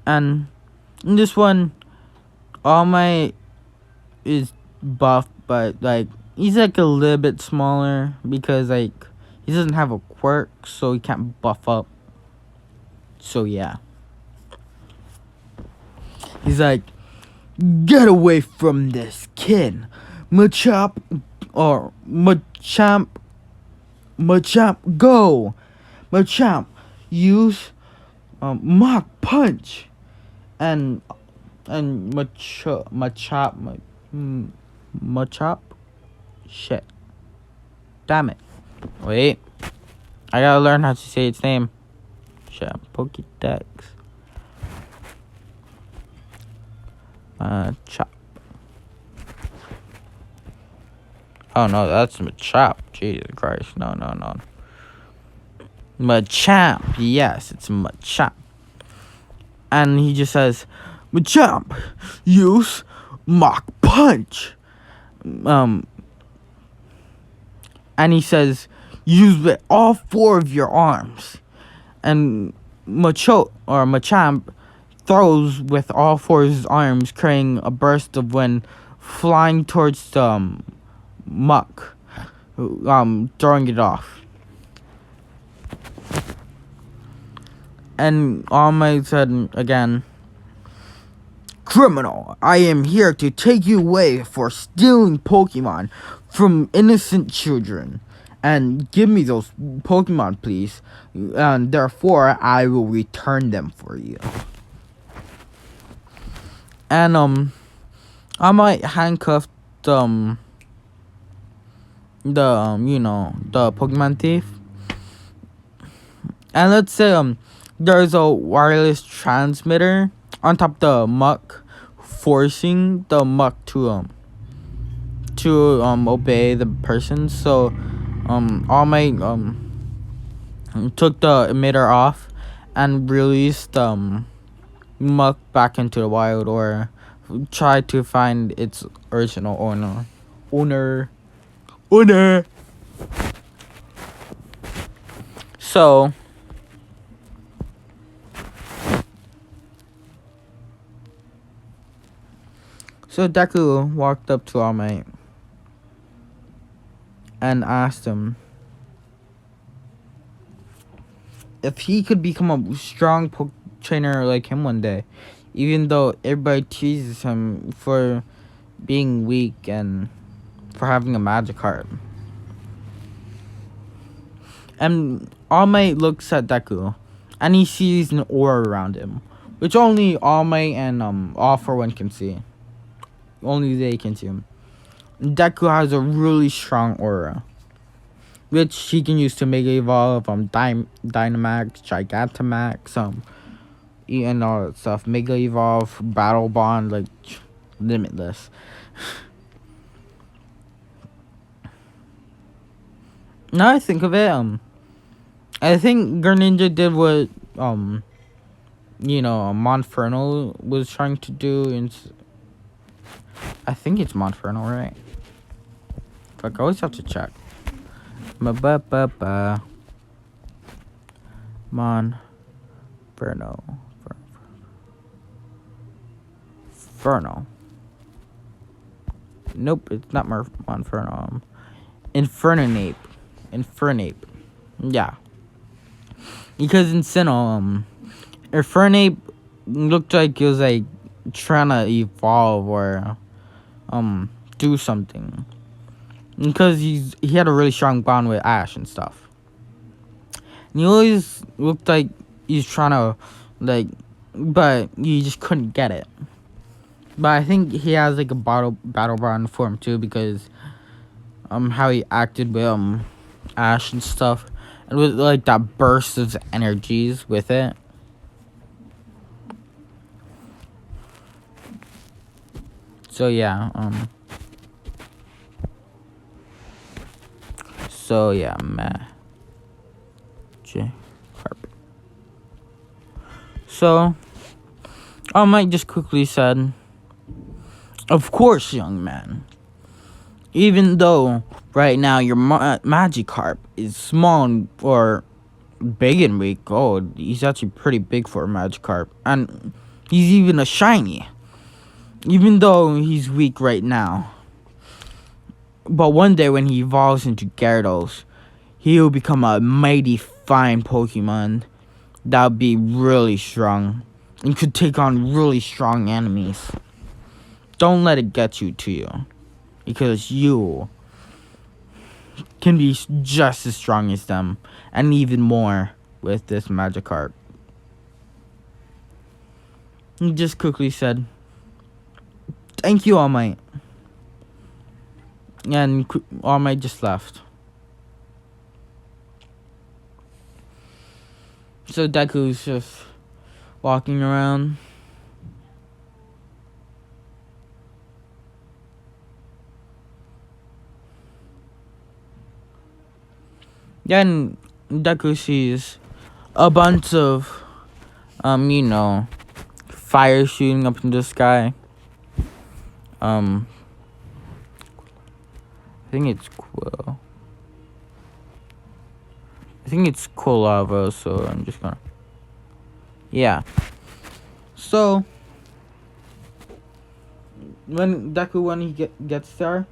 And in this one, All Might is buff, but like he's like a little bit smaller because like he doesn't have a quirk, so he can't buff up. So yeah, he's like, get away from this kid, Machop or Machamp, go, Machamp, use Mach Punch, and Machop, shit, damn it, wait, I gotta learn how to say its name. Shit, Pokédex. Machop. Oh no, that's Machop. Jesus Christ, no. Machamp, yes, it's Machamp. And he just says, Machamp, use Mach Punch. And he says, use with all 4 of your arms. And Machamp throws with all 4 of his arms, creating a burst of wind, flying towards the Muck, throwing it off. And All Might said again, criminal, I am here to take you away for stealing Pokemon from innocent children. And give me those Pokemon, please. And therefore, I will return them for you. And, I might handcuff the Pokemon thief. And let's say, there's a wireless transmitter on top of the Muck, forcing the Muck to obey the person. So, All Might took the emitter off and released Muck back into the wild, or tried to find its original owner. So Deku walked up to All Might and asked him if he could become a strong trainer like him one day, even though everybody teases him for being weak and for having a Magikarp. And All Might looks at Deku, and he sees an aura around him, which only All Might and All For One can see. Only they can see him. Deku has a really strong aura, which he can use to Mega Evolve, Dynamax, Gigantamax, and all that stuff. Mega Evolve, Battle Bond, like, limitless. Now I think of it, I think Greninja did what, Monferno was trying to do. I think it's Monferno, right? Fuck, I always have to check. Monferno. Nope, it's not Monferno. Infernape. Yeah. Because in Sinnoh, Infernape looked like it was like trying to evolve or do something. Because he had a really strong bond with Ash and stuff. And he always looked like he's trying to, like, but you just couldn't get it. But I think he has like a battle bond for him too, because how he acted with Ash and stuff, and with like that burst of energies with it. So yeah, Magikarp. So I might just quickly said, of course, young man. Even though right now your Magikarp is small or big and weak, he's actually pretty big for a Magikarp. And He's even a shiny. Even though he's weak right now. But one day when he evolves into Gyarados, he'll become a mighty fine Pokemon that'll be really strong and could take on really strong enemies. Don't let it get you to you, because you can be just as strong as them and even more with this Magikarp. He just quickly said, "Thank you, All Might." And All Might just left. So Deku's just walking around. Then Deku sees a bunch of, fire shooting up in the sky. I think it's cool. I think it's cool lava, so I'm just gonna. Yeah. So when he gets there,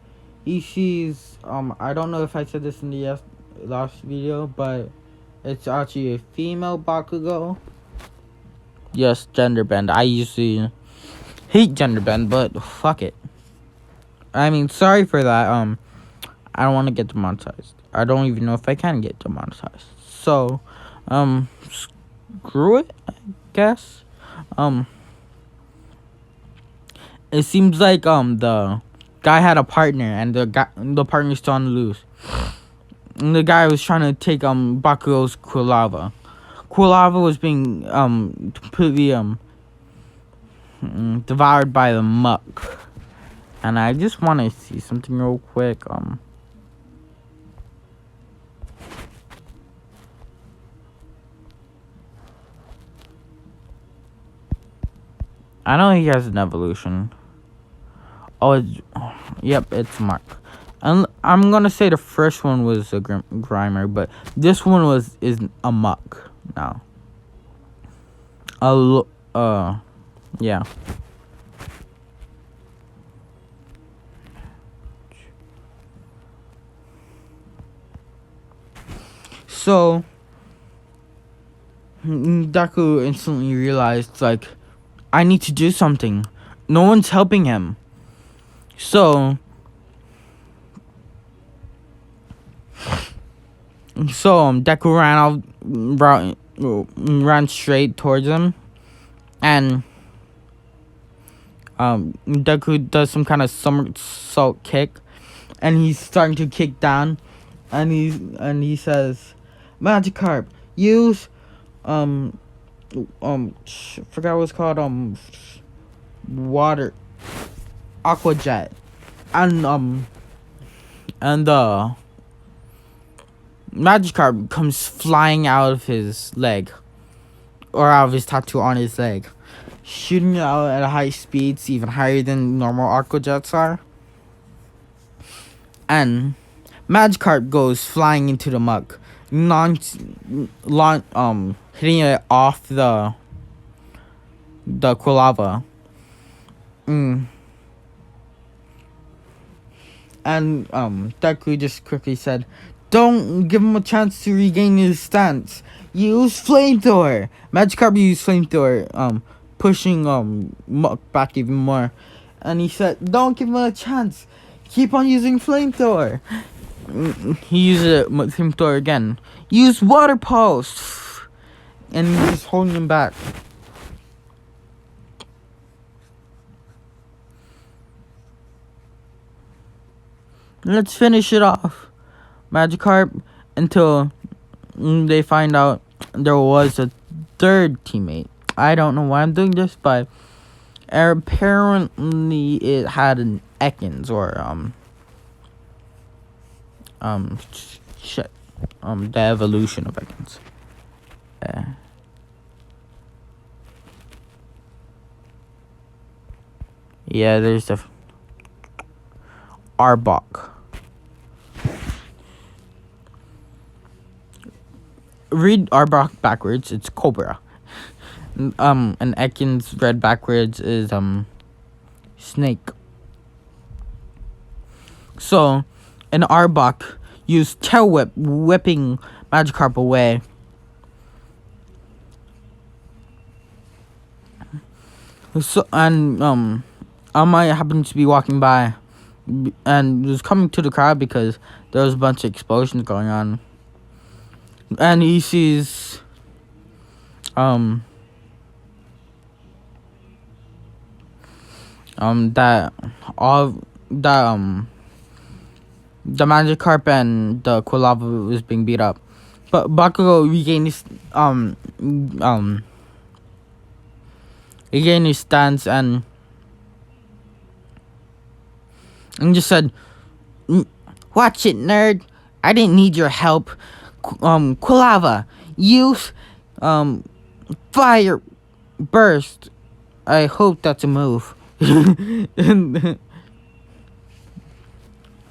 he sees I don't know if I said this in the last video, but it's actually a female Bakugo. Yes, gender bend. I usually hate gender bend, but fuck it. I mean, sorry for that. I don't want to get demonetized. I don't even know if I can get demonetized. So, screw it, I guess. It seems like the guy had a partner, and the partner's still on the loose. And the guy was trying to take Bakugo's Quilava. Quilava was being completely devoured by the muck. And I just want to see something real quick. I know he has an evolution. Yep, it's Mark. And I'm gonna say the first one was a Grimer, but this one is a Muck now. Yeah. So Deku instantly realized, like, I need to do something. No one's helping him. So Deku ran straight towards him, and Deku does some kind of somersault kick, and he's starting to kick down, and he says, "Magikarp, use forgot what it's called, water, Aqua Jet," and Magikarp comes flying out of his leg, or out of his tattoo on his leg, shooting out at high speeds, even higher than normal Aqua Jets are. And Magikarp goes flying into the muck, hitting it off the Quilava. And Deku just quickly said, "Don't give him a chance to regain his stance. Use Flamethrower." Magikarp used Flamethrower, pushing Muck back even more. And he said, "Don't give him a chance. Keep on using Flamethrower." He used Flamethrower again. "Use Water Pulse." And he's just holding him back. Let's finish it off, Magikarp, until they find out there was a third teammate. I don't know why I'm doing this, but apparently it had an Ekans, or the evolution of Ekans. Yeah, there's the Arbok. Read Arbok backwards, it's Cobra. And Ekans read backwards is snake. So, an Arbok used tail whip, whipping Magikarp away. So, and Amaya happened to be walking by, and was coming to the crowd because there was a bunch of explosions going on. And he sees that all that the Magikarp and the Quilava was being beat up, but Bakugo regained his stance and just said, "Watch it, nerd. I didn't need your help. Quilava, use fire burst. I hope that's a move."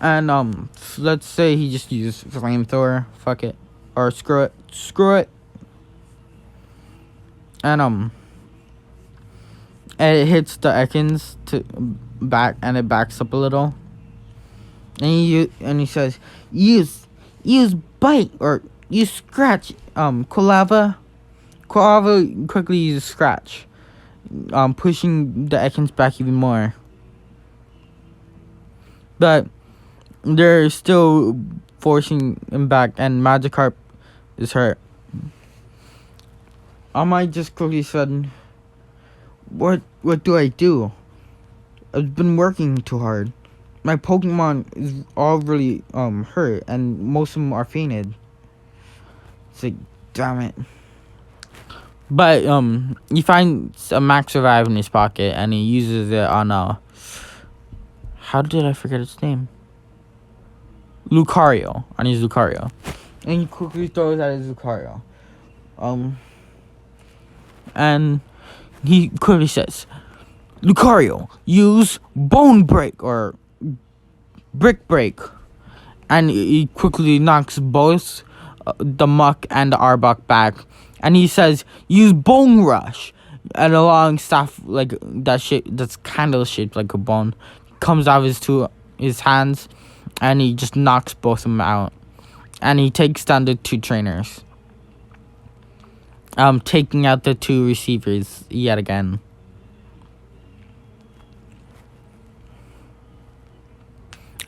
and let's say he just used flamethrower. Fuck it, or screw it. And it hits the Ekans to back, and it backs up a little. And he says, use bite or use scratch. Quilava quickly uses scratch, pushing the Ekans back even more. But they're still forcing him back, and Magikarp is hurt. I just quickly said, What do I do? I've been working too hard. My Pokemon is all really hurt, and most of them are fainted. It's like, damn it. But he finds a Max Revive in his pocket, and he uses it on how did I forget its name? Lucario. On his Lucario. And he quickly throws at his Lucario. And he quickly says, Lucario, use Bone Break or Brick Break. And he quickly knocks both the Muck and the Arbok back. And he says, use Bone Rush. And a long staff like that shape, that's kind of shaped like a bone, comes out of his hands. And he just knocks both of them out. And he takes down the two trainers. Taking out the two receivers yet again.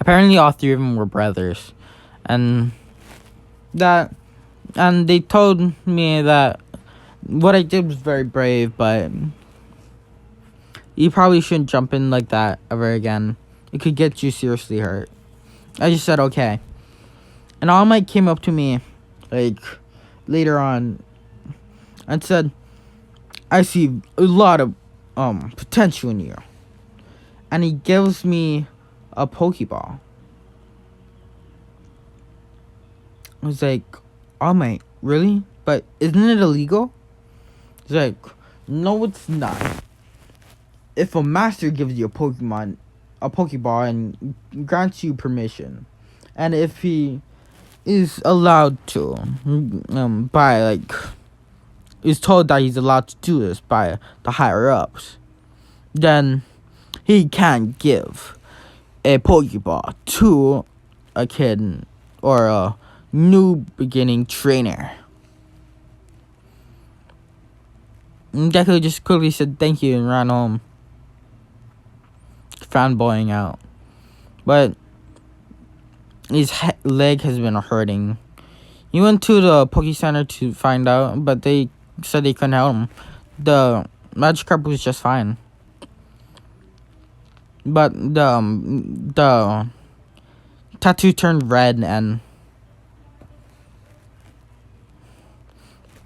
Apparently all three of them were brothers. And they told me that what I did was very brave, but you probably shouldn't jump in like that ever again. It could get you seriously hurt. I just said okay. And All Might came up to me like later on and said, I see a lot of potential in you. And he gives me a Pokeball. I was like, All Might, really? But isn't it illegal? He's like, no, it's not. If a master gives you a Pokeball and grants you permission, and if he is allowed to, is told that he's allowed to do this by the higher ups, then he can give a Pokeball to a kid or a new beginning trainer. And Deku just quickly said thank you and ran home, fanboying out. But his leg has been hurting. He went to the Poke Center to find out, but they said they couldn't help him. The Magikarp was just fine. But the tattoo turned red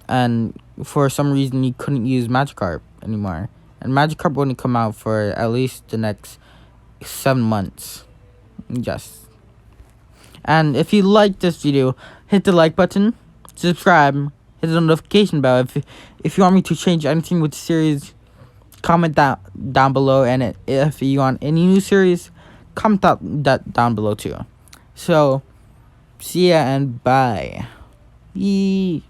and for some reason he couldn't use Magikarp anymore. And Magikarp wouldn't come out for at least the next 7 months. Yes. And if you liked this video, hit the like button, subscribe, hit the notification bell. If you want me to change anything with the series, comment that down below. And if you want any new series, comment that down below too. So, see ya and bye. Yee.